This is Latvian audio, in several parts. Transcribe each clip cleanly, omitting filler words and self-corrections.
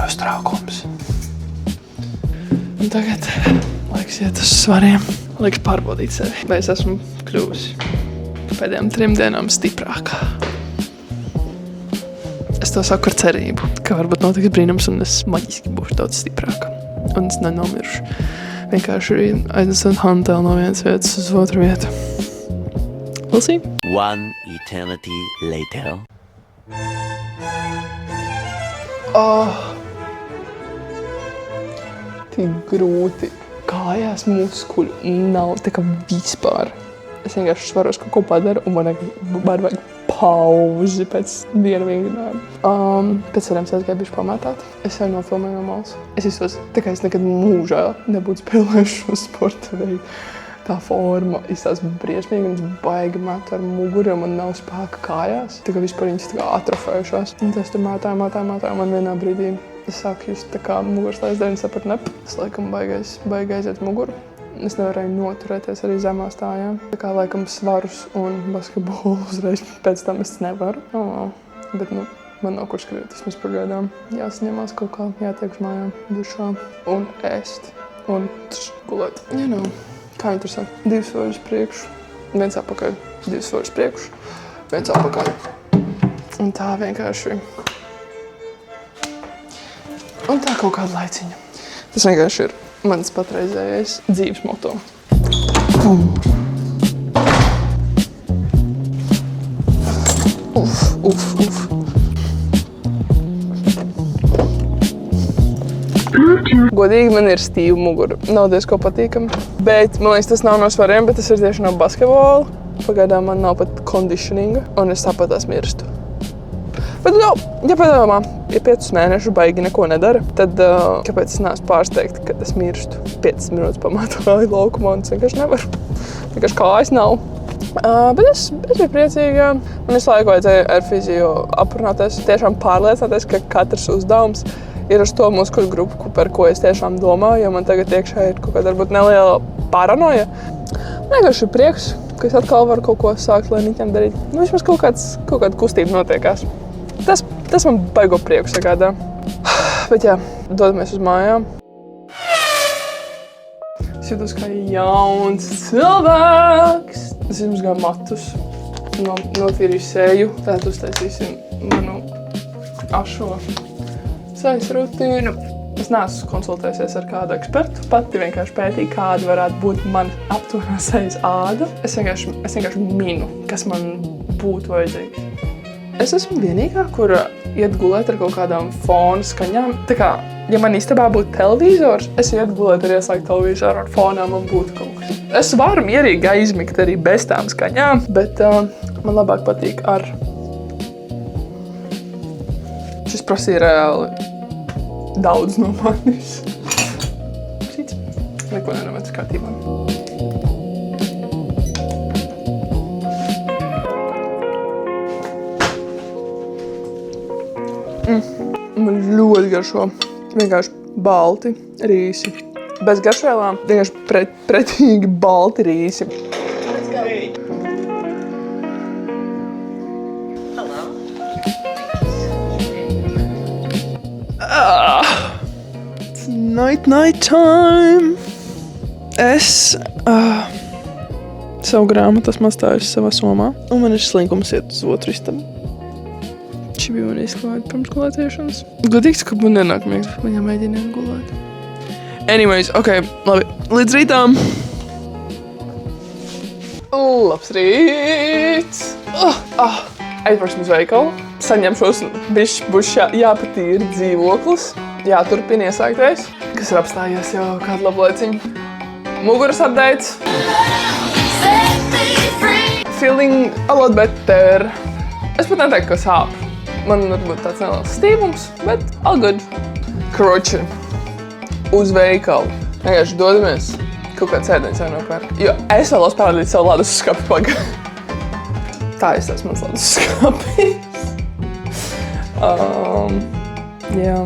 uztraukums. Un tagad laiks iet uz svariem. Laiks pārbaudīt sevi. Vai es esmu kļuvusi pēdējām 3 dienām stiprākā. Es to saku ar cerību, ka varbūt notiks brīnums un es maģiski būšu daudz stiprāka. Un es nenomiršu. Vienkārši aiznesot hanteli no vienas vietas uz otru vietu. We'll see. One eternity later. Tik grūti. Kājās muskuļu nav tā kā vispār. Es vienkārši svaros, ka ko padaru, un man vajag pauzi pēc viena vingrinājuma. Pēc variem aizgāju bišķi pamētāt. Es jau nofilmēju no malas. Es izsos, tā kā es nekad mūžā nebūtu spēlējuši šo sporta veidu. Tā forma izstās briesmīgi, un es baigi metu ar muguri, un man nav spēka kājās. Tā kā vispār viņas tā kā atrofējušās. Un tas tur mētāju, man vienā brīdī es sāku just tā kā muguras lēsdēļ, un sapratu, nep. Es laikam baigi aiziet muguru. Es nevarēju noturēties arī zemā stājā. Tā kā laikam svarus un basketbolu uzreiz pēc tam es nevaru. Bet man nav kur skriet, vismaz pagaidām. Jāsaņemās kaut kā, jātiek uz mājām, dušā un ēst. Un gulēt. Kā viņi tur saka? 2 soļus priekšu, 1 apakaļ. 2 soļus priekšu, 1 apakaļ. Un tā vienkārši. Un tā kaut kāda laiciņa. Tas vienkārši ir mans patreizējais dzīves moto. Uf. Godīgi, man ir stīva mugura. Nav diezko patīkami. Bet, man liekas, tas nav no svariem, bet tas ir tieši no basketbola. Pagaidām man nav pat conditioninga, un es tāpat mirstu. Bet, ja padomā, ja 5 mēnešus baigi neko nedara, tad kāpēc es neesmu pārsteigta, kad es mirstu? 5 minūtes pamātāju laukumā, un es vienkārši nevaru. Vienkārši kājas nav. Bet es biju priecīga. Man visu laiku vajadzēja ar fiziju aprunāties, tiešām pārliecināties, ka katrs uzdevums ir uz to muskuļu grupu, par ko es tiešām domāju, jo man tagad iekšā ir kaut kāda varbūt neliela paranoja. Vienkārši ir prieks, ka es atkal varu kaut ko sākt lēnītiem darīt. Vismaz kaut kāda kustība notiekās. Tas man baigo prieku sagādā. Bet jā, dodamies uz mājām. Es jūtos kā jauns cilvēks. Es izmazgāju matus, notīrīju seju, tad uztaisīsim manu ašo sejas rutīnu. Es neesmu konsultējusies ar kādu ekspertu. Pati vienkārši pētīju, kāda varētu būt man aptuvenā sejas āda. Es vienkārši minu, kas man būtu vajadzīgs. Es esmu vienīgā, kura iet gulēt ar kaut kādām fona skaņām. Tā kā, ja man istabā būtu televizors, es iet gulēt ar ieslēgtu televizoru ar fonām un būtu kaut kas. Es varu mierīgi aizmigt arī bez tām skaņām, bet man labāk patīk ar. Šis prasīja reāli daudz no manis. Neko nenovēc kārtībā. Man ļoti garšo. Vienkārši balti rīsi. Bez garšvēlām. Vienkārši pretīgi balti rīsi. Let's go. Hello. It's night time. Es savu grāmatu esmu atstājusi savā somā. Un man ir slinkums iet uz otru istabu. Šī bija man izklāja pirms gulētiešanas. Godīgs, ka man nenāk miegs, bet man jāmēģina gulēt. Anyways, ok, labi. Līdz rītām! Labs rīts! Aizbrauksim uz veikalu. Saņemšos, būs jāpatīra dzīvoklis. Jāturpina iesāktais, kas ir apstājies jau kādu labu laiciņu. Muguras updates. Feeling a lot better. Es pat neteiktu, ka sāp. Man varbūt tāds neliels stīvums, bet all good. Kroči. Uz veikalu. Vienkārši dodamies kaut kāds ēdiens vai nopērk. Jo es vēlos parādīt savu ledus skapi pagaidu. Tā izstās mans ledus skapis. Jā.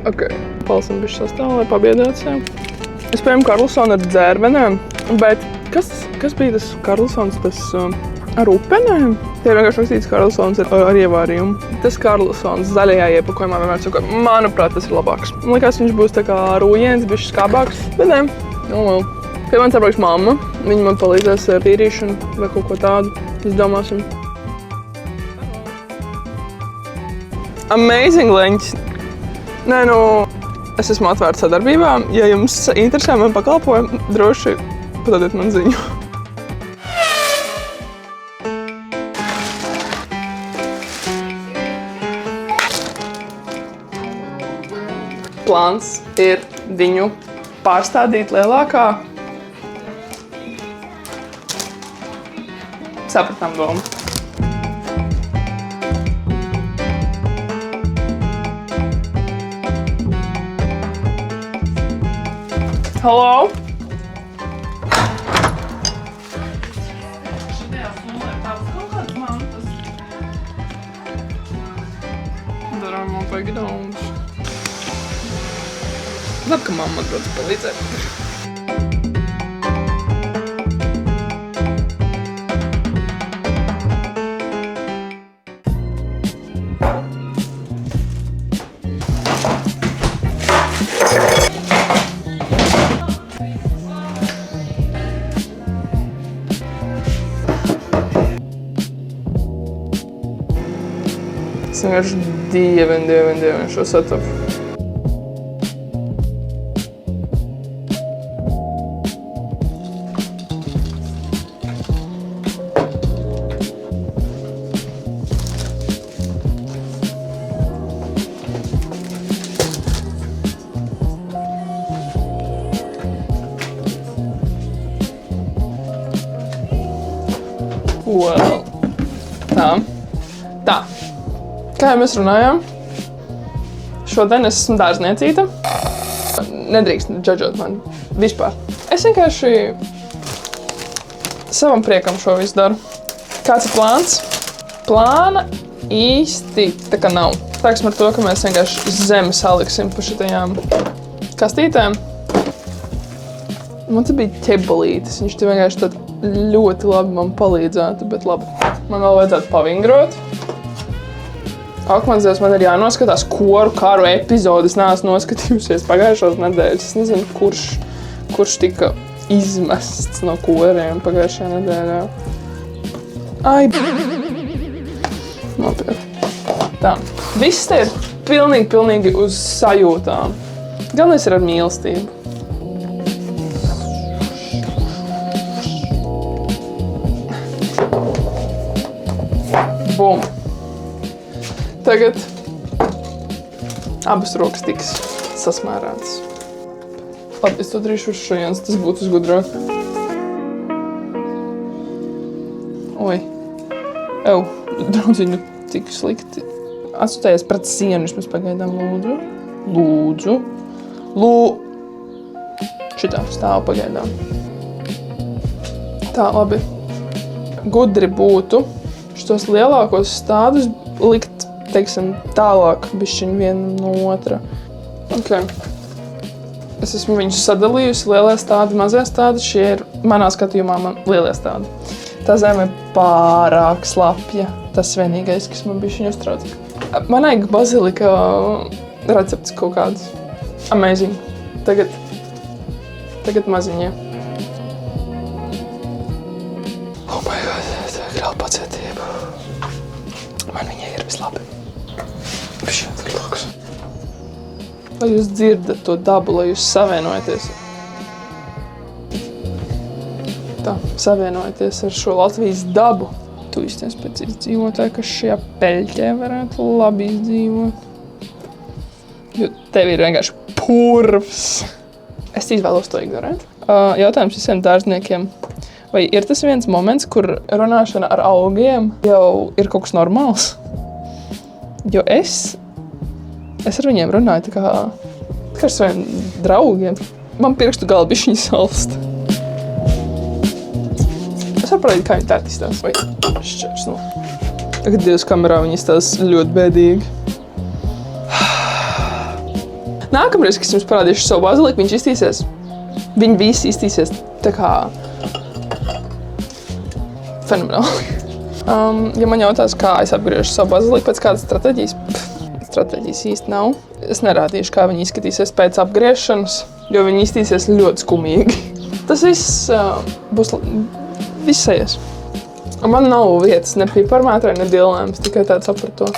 Ok, palsam bišķi sastāv, lai pabiedētu sev. Es paņemu Karlsonu ar dzērvenēm. Bet kas bija tas Karlsons, tas ar upenēm? Tie vienkārši rakstīts Karlsons ar ievārījumu. Tas Karlsons zaļajā iepakojumā vienmēr saka, manuprāt, tas ir labāks. Man liekas, viņš būs tā kā rūjiens, bišķi skābāks. Bet ne, Pie manis atbrauks mamma. Viņa man palīdzēs ar tīrīšanu vai kaut ko tādu. Izdomāsim. Amazing leņķis. Nē, es esmu atvērta sadarbībām. Ja jums interesē man pakalpojumi, droši padodiet man ziņu. Plāns ir viņu pārstādīt lielākā. Sapratām domu. Hello? Darām man vajag daudz. Labi, ka mamma atbrauc palīdzēt. Es vienkārši dievinu šo setupu. Well, tā. Kā jau mēs runājām, šodien es esmu dārzniecīte. Nedrīkst džadžot man vispār. Es vienkārši savam priekam šo visu daru. Kāds ir plāns? Plāna īsti tā kā nav. Sāksim ar to, ka mēs vienkārši zemi saliksim pa šitajām kastītēm. Man te bija ķebalītis, viņš te vienkārši tad ļoti labi man palīdzētu, bet labi. Man vēl vajadzētu pavingrot. Ak, mans Dievs, man ir jānoskatās koru karu epizodes. Neesmu noskatījusies pagājušās nedēļas. Es nezinu, kurš tika izmests no koriem pagājušajā nedēļā. Ai, nopietni. Tā. Viss te ir pilnīgi uz sajūtām. Galvenais ir ar mīlestību. Bum. Tagad abas rokas tiks sasmērētas. Labi, es to darīšu uz šajienes, tas būtu uzgudrāk. Oi. Draudziņu, tik slikti. Atsūtējies pret sienu, vismaz pagaidām, lūdzu. Šitā stāv pagaidām. Tā, labi. Gudri būtu šitos lielākos stādus likt, teiksim, tālāk bišķiņ viena no otra. Ok. Es esmu viņus sadalījusi, lielie stādi, mazie stādi. Šie ir manā skatījumā lielie stādi. Tā zeme ir pārāk slapja. Tas vienīgais, kas man bišķiņ uztrauc. Man vajag bazilika recepts kaut kāds. Amazing. Tagad maziņie. Oh my god, tā ir reāli pacietība. Man viņai ir vislabi. Lai jūs dzirdat to dabu, lai jūs savienojaties. Tā, savienojaties ar šo Latvijas dabu. Tu izties pēc izdzīvotāja, kas šajā peļķē varētu labi izdzīvot. Jo tev ir vienkārši purvs. Es izvēlos to ignorēt. Jautājums visiem dārzniekiem. Vai ir tas viens moments, kur runāšana ar augiem jau ir kaut kas normāls? Jo es ar viņiem runāju tā kā ar saviem draugiem. Man pirkstu galva bišķiņi salst. Es varu parādīt, kā viņi tā izstās. Vai šķērs, Tagad Dievs kamerā viņi izstās ļoti bēdīgi. Nākamreiz, kad jums parādīšu savu baziliku, viņš iztīsies Viņi visi iztīsies tā kā fenomenāli. Ja man jautās, kā es apgriežu savu baziliku pēc kādas stratēģijas īsti nav. Es nerādīšu, kā viņi izskatīsies pēc apgriešanas, jo viņi izskatīsies ļoti skumīgi. Tas viss būs visais. Man nav vietas ne piparmētrai, ne dilēmas, tikai tāds apar to.